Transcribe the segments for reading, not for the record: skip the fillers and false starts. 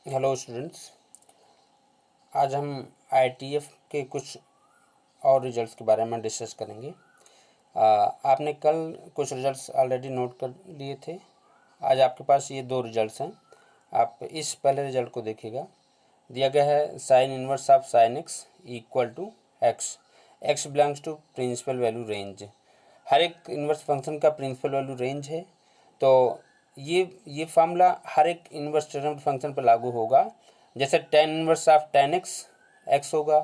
Hello students. आज हम ITF के कुछ और रिजल्ट्स के बारे में डिस्कस करेंगे। आपने कल कुछ रिजल्ट्स ऑलरेडी नोट कर लिए थे। आज आपके पास ये दो रिजल्ट्स हैं। आप इस पहले रिजल्ट को देखिएगा। दिया गया है sine inverse of sine x equal to x, x belongs to principal value range. हर एक इनवर्स फंक्शन का प्रिंसिपल वैल्यू रेंज है, तो ये फार्मूला हर एक इनवर्स ट्रिग्नोमेट्रिक फंक्शन पर लागू होगा। जैसे tan inverse of tan x x होगा,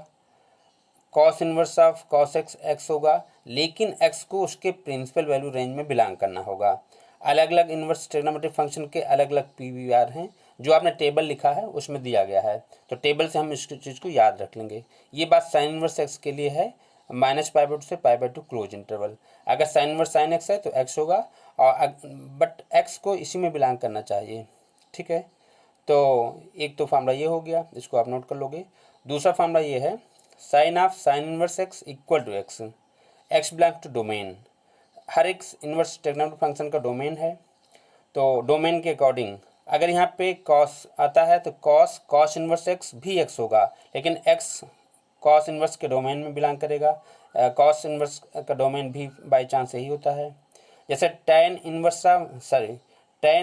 cos inverse of cos x x होगा, लेकिन एक्स को उसके प्रिंसिपल वैल्यू रेंज में बिलोंग करना होगा। अलग अलग इनवर्स ट्रिग्नोमेट्रिक फंक्शन के अलग अलग पीवीआर हैं, जो आपने टेबल लिखा है उसमें दिया गया है, तो टेबल से हम इस चीज़ को याद रख लेंगे। ये बात साइन इनवर्स एक्स के लिए है, -π/2 से π/2 क्लोज इंटरवल। अगर साइन इनवर्स साइन एक्स है तो एक्स होगा, और बट एक्स को इसी में बिलोंग करना चाहिए। ठीक है, तो एक तो फार्मूला ये हो गया, इसको आप नोट कर लोगे। दूसरा फार्मूला ये है sine of sine inverse x equal to x, x belongs to domain. हर एक इनवर्स ट्रिग्नोमेट्रिक फंक्शन का डोमेन है, तो डोमेन के अकॉर्डिंग अगर यहाँ पे कॉस आता है तो कॉस इनवर्स एक्स भी एक्स होगा, लेकिन एक्स कॉस इनवर्स के डोमेन में बिलोंग करेगा। कॉस इनवर्स का डोमेन भी बाई चांस यही होता है। जैसे tan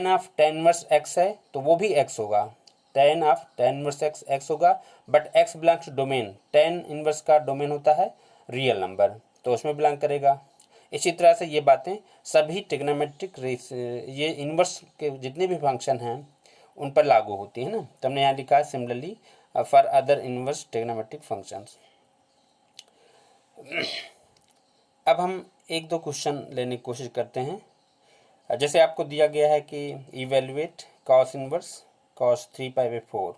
of tan inverse x है तो वो भी एक्स होगा, tan of tan inverse x x होगा, but x belongs to domain. Tan inverse का डोमेन होता है रियल नंबर, तो उसमें बिलोंग करेगा। इसी तरह से ये बातें सभी ट्रिग्नोमेट्रिक ये इनवर्स के जितने भी फंक्शन हैं उन पर लागू होती है ना। तो हमने यहाँ लिखा है similarly for other inverse trigonometric functions. अब हम एक दो क्वेश्चन लेने की कोशिश करते हैं। जैसे आपको दिया गया है कि इवेलुएट कॉस इनवर्स कॉस 3π/4,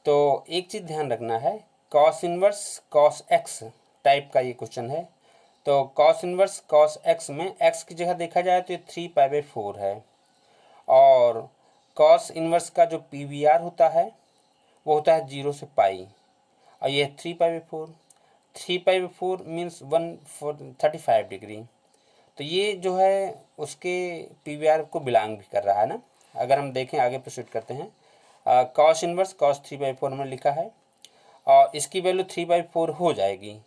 तो एक चीज़ ध्यान रखना है, cos inverse cos x type का ये क्वेश्चन है। तो कॉस इनवर्स कॉस एक्स में एक्स की जगह देखा जाए तो ये 3π/4 है, और कॉस इनवर्स का जो पीवीआर होता है वो होता है 0 से पाई, और ये 3π/4 मीन्स 135 डिग्री। तो ये जो है उसके पीवीआर को बिलोंग भी कर रहा है ना। अगर हम देखें आगे प्रोसीड करते हैं, कॉस इनवर्स कॉस 3/4 में लिखा है, और इसकी वैल्यू 3/4 हो जाएगी,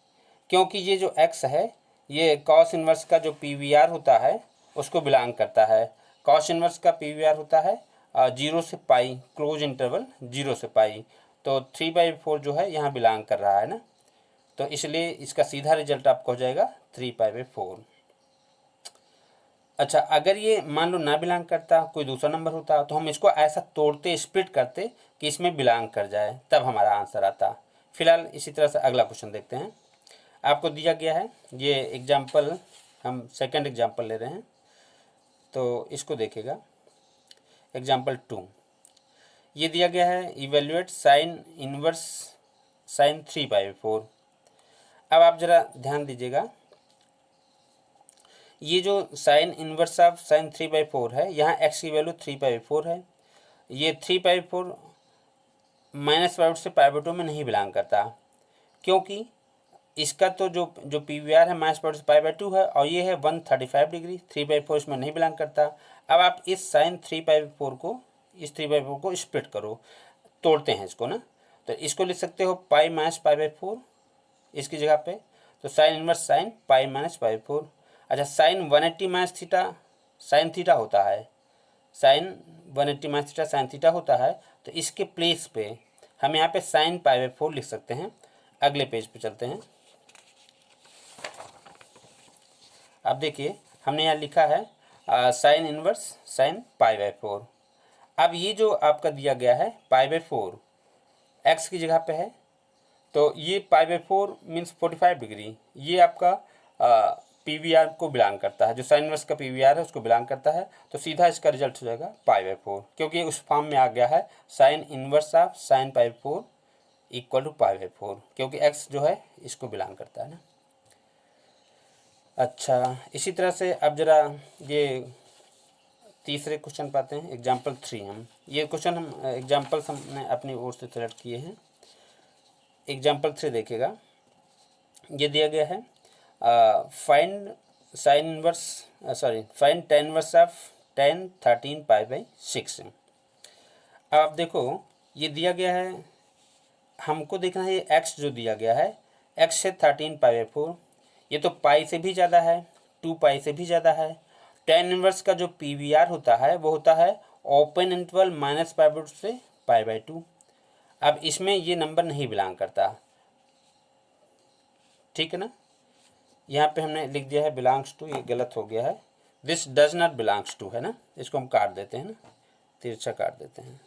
क्योंकि ये जो x है ये कॉस इनवर्स का जो पीवीआर होता है उसको बिलोंग करता है। कॉस इनवर्स का पीवीआर होता है 0 से पाई, क्लोज इंटरवल 0 से पाई, तो 3/4 जो है यहाँ बिलोंग कर रहा है ना, तो इसलिए इसका सीधा रिजल्ट आपको हो जाएगा 3π/4। अच्छा, अगर ये मान लो ना बिलोंग करता, कोई दूसरा नंबर होता, तो हम इसको ऐसा तोड़ते स्प्लिट करते कि इसमें बिलोंग कर जाए, तब हमारा आंसर आता। फिलहाल इसी तरह से अगला क्वेश्चन देखते हैं। आपको दिया गया है ये एग्जाम्पल, हम सेकंड एग्जाम्पल ले रहे हैं, तो इसको देखिएगा। एग्जाम्पल 2 ये दिया गया है इवेल्युएट साइन इनवर्स साइन 3/4। अब आप ज़रा ध्यान दीजिएगा, ये जो साइन इनवर्स ऑफ साइन 3/4 है, यहाँ एक्स की वैल्यू 3/4 है। ये 3/4 -π/2 से π/2 में नहीं बिलोंग करता, क्योंकि इसका तो जो पीवीआर है -π/2 से π/2 है, और ये है 135 डिग्री। 3/4 इसमें नहीं बिलोंग करता। अब आप इस साइन 3/4 को, इस 3/4 को स्प्लिट करो, तोड़ते हैं इसको ना, तो इसको लिख सकते हो पाई -π/4 इसकी जगह पे, तो साइन इनवर्स साइन पाई -π/4। अच्छा, sine 180 minus theta sine theta होता है, sine 180 minus theta sine theta होता है, तो इसके प्लेस पे हम यहाँ पे साइन π/4 लिख सकते हैं। अगले पेज पे चलते हैं। अब देखिए हमने यहाँ लिखा है साइन इनवर्स साइन π/4। अब ये जो आपका दिया गया है π/4 एक्स की जगह पे है, तो ये π/4 मीन्स 45 डिग्री, ये आपका पीवीआर को बिलोंग करता है, जो साइन इनवर्स का पीवीआर है उसको बिलोंग करता है, तो सीधा इसका रिजल्ट हो जाएगा π/4, क्योंकि उस फॉर्म में आ गया है sine inverse of sine π/4 equal to π/4, क्योंकि एक्स जो है इसको बिलोंग करता है ना। अच्छा, इसी तरह से अब जरा ये तीसरे क्वेश्चन पाते हैं, एग्जाम्पल 3। हम ये क्वेश्चन हम एग्जाम्पल्स हमने अपनी ओर से सेलेक्ट किए हैं। एग्जाम्पल 3 देखिएगा, ये दिया गया है find sine inverse find tan inverse of tan 13π/6। अब आप देखो ये दिया गया है, हमको देखना है ये एक्स जो दिया गया है, एक्स है 13 पाई/4, ये तो पाई से भी ज़्यादा है, 2 पाई से भी ज़्यादा है। टेन इनवर्स का जो PVR होता है वो होता है ओपन इंटरवल -पाई/2 से पाई/2। अब इसमें ये नंबर नहीं बिलोंग करता, ठीक है ना। यहाँ पे हमने लिख दिया है बिलोंग्स टू, ये गलत हो गया है, this does not belongs to है ना, इसको हम काट देते हैं ना, तिरछा काट देते हैं।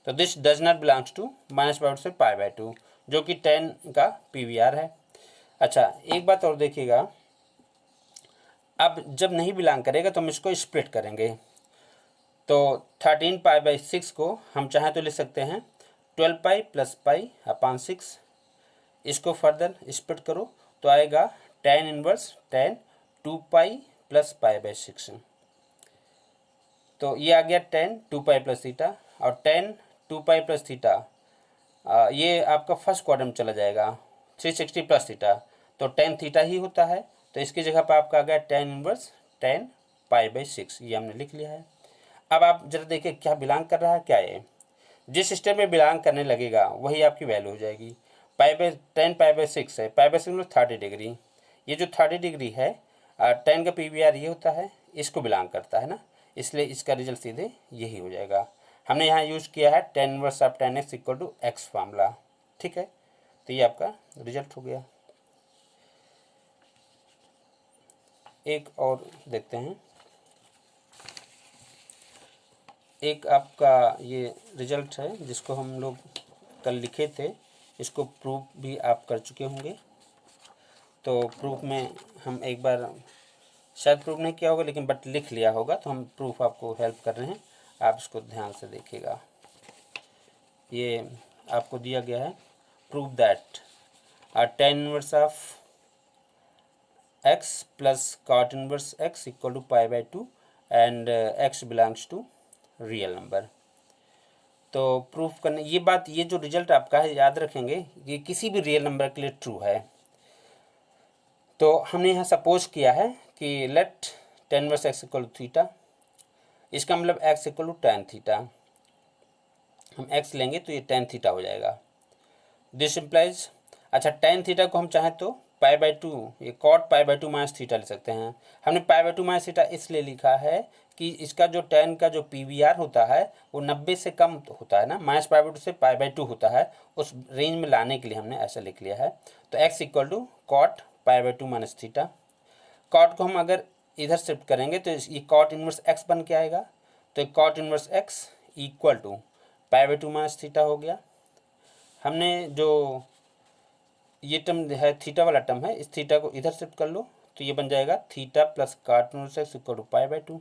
तो this does not belongs to -पाई/2 से पाई/2, जो कि 10 का PVR है। अच्छा एक बात और देखिएगा, अब जब नहीं बिलोंग करेगा तो हम इसको स्प्लिट करेंगे। तो 13 पाई/6 को हम चाहें तो लिख सकते हैं 12 पाई + पाई/6। इसको फर्दर स्प्लिट करो तो आएगा tan इनवर्स 10 2 पाई + पाई/6। तो ये आ गया tan 2 पाई + थीटा, और tan 2 पाई + थीटा ये आपका फर्स्ट क्वाड्रेंट में चला जाएगा 360 + थीटा, तो tan थीटा ही होता है। तो इसकी जगह पर आपका आ गया tan इनवर्स 10 पाई/6, ये हमने लिख लिया है। अब आप जरा देखिए क्या बिलोंग कर रहा है, क्या है, जिस सिस्टम में बिलोंग करने लगेगा वही आपकी वैल्यू हो जाएगी। 10 पाई/6 है, पाई/6 मतलब 30 डिग्री, ये जो 30 डिग्री है 10 का PVR ये होता है, इसको बिलोंग करता है ना, इसलिए इसका रिजल्ट सीधे यही हो जाएगा। हमने यहाँ यूज़ किया है tan inverse of tan x = x formula, ठीक है। तो ये आपका रिजल्ट हो गया। एक और देखते हैं, एक आपका ये रिजल्ट है जिसको हम लोग कल लिखे थे, इसको प्रूफ भी आप कर चुके होंगे। तो प्रूफ में हम एक बार शायद प्रूफ नहीं किया होगा लेकिन बट लिख लिया होगा, तो हम प्रूफ आपको हेल्प कर रहे हैं, आप इसको ध्यान से देखिएगा। ये आपको दिया गया है, proof that tan inverse of x + cot inverse x = पाई/2 and x belongs to real number. तो प्रूफ करने ये बात, ये जो रिजल्ट आपका है याद रखेंगे, ये किसी भी रियल नंबर के लिए ट्रू है। तो हमने यहाँ सपोज किया है कि let tan inverse x = theta, इसका मतलब x = tan थीटा, हम x लेंगे तो ये tan थीटा हो जाएगा। दिस इम्प्लाइज, अच्छा tan थीटा को हम चाहें तो पाई/2, ये cot पाई/2 - थीटा ले सकते हैं। हमने पाई/2 - थीटा इसलिए लिखा है कि इसका जो tan का जो PVR होता है वो 90 से कम होता है ना, -पाई/2 से पाई/2 होता है, उस रेंज में लाने के लिए हमने ऐसा लिख लिया है। तो x = cot पाई/2 - थीटा। कॉट को हम अगर इधर शिफ्ट करेंगे तो ये cot इनवर्स x बन के आएगा, तो cot इनवर्स x = पाई/2 - थीटा हो गया। हमने जो ये टर्म है थीटा वाला टर्म है, इस थीटा को इधर शिफ्ट कर लो तो ये बन जाएगा थीटा + cot इनवर्स x = पाई/2।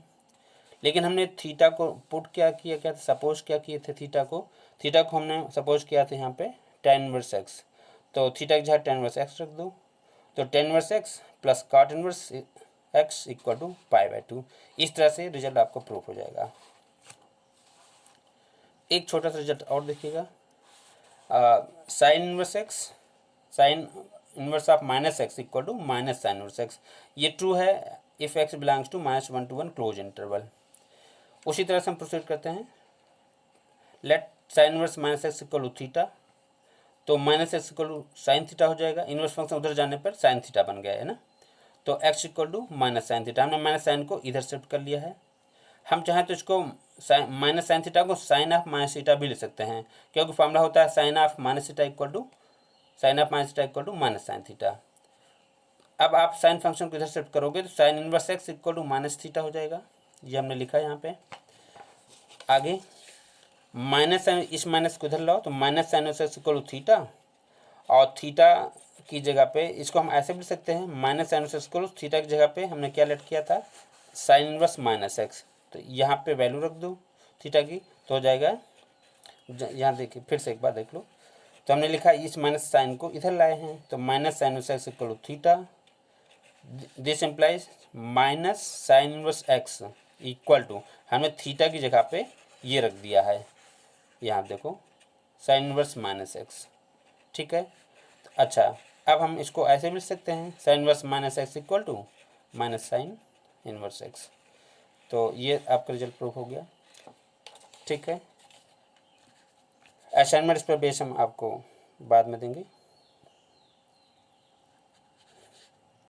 लेकिन हमने थीटा को पुट क्या किया, क्या सपोज क्या किए थे, थीटा को हमने सपोज किया था यहाँ पे tan इनवर्स x, तो थीटा की जगह tan इनवर्स x रख दो, तो tan inverse x + cot inverse x = पाई/2। इस तरह से रिजल्ट आपको प्रूफ हो जाएगा। एक छोटा सा रिजल्ट और देखिएगा, sine inverse x, sine inverse of -x = -sin inverse x, ये ट्रू है if x belongs to -1 to 1 close interval. उसी तरह से हम प्रोसीड करते हैं, let sine inverse -x = theta, तो -x = साइन थीटा हो जाएगा, इनवर्स फंक्शन उधर जाने पर साइन थीटा बन गया है ना, तो x = -sin थीटा, हमने -sin को इधर शिफ्ट कर लिया है। हम चाहें तो इसको -sin थीटा को sin ऑफ -थीटा भी ले सकते हैं, क्योंकि फॉर्मूला होता है sin of -theta = sin of -theta = -sin theta. अब आप साइन फंक्शन को इधर शिफ्ट करोगे तो साइन इनवर्स x = -थीटा हो जाएगा, ये हमने लिखा है यहाँ पे। आगे माइनस साइन, इस माइनस को इधर लाओ तो -sin इनवर्स x = थीटा, और थीटा की जगह पे इसको हम ऐसे भी लिख सकते हैं, -sin इनवर्स x = थीटा की जगह पे हमने क्या लेट किया था, साइन इनवर्स -x, तो यहाँ पे वैल्यू रख दो थीटा की, तो हो जाएगा, यहाँ देखिए फिर से एक बार देख लो, तो हमने लिखा इस माइनस साइन को इधर लाए हैं, तो -sin inverse x = theta, this implies -sin inverse x = हमने थीटा की जगह पे ये रख दिया है, यहाँ देखो sin इनवर्स -x, ठीक है। अच्छा अब हम इसको ऐसे भी लिख सकते हैं, sin inverse -x = -sin inverse x, तो ये आपका रिजल्ट प्रूफ हो गया, ठीक। ठीक है। असाइनमेंट इस पर बेस हम आपको बाद में देंगे।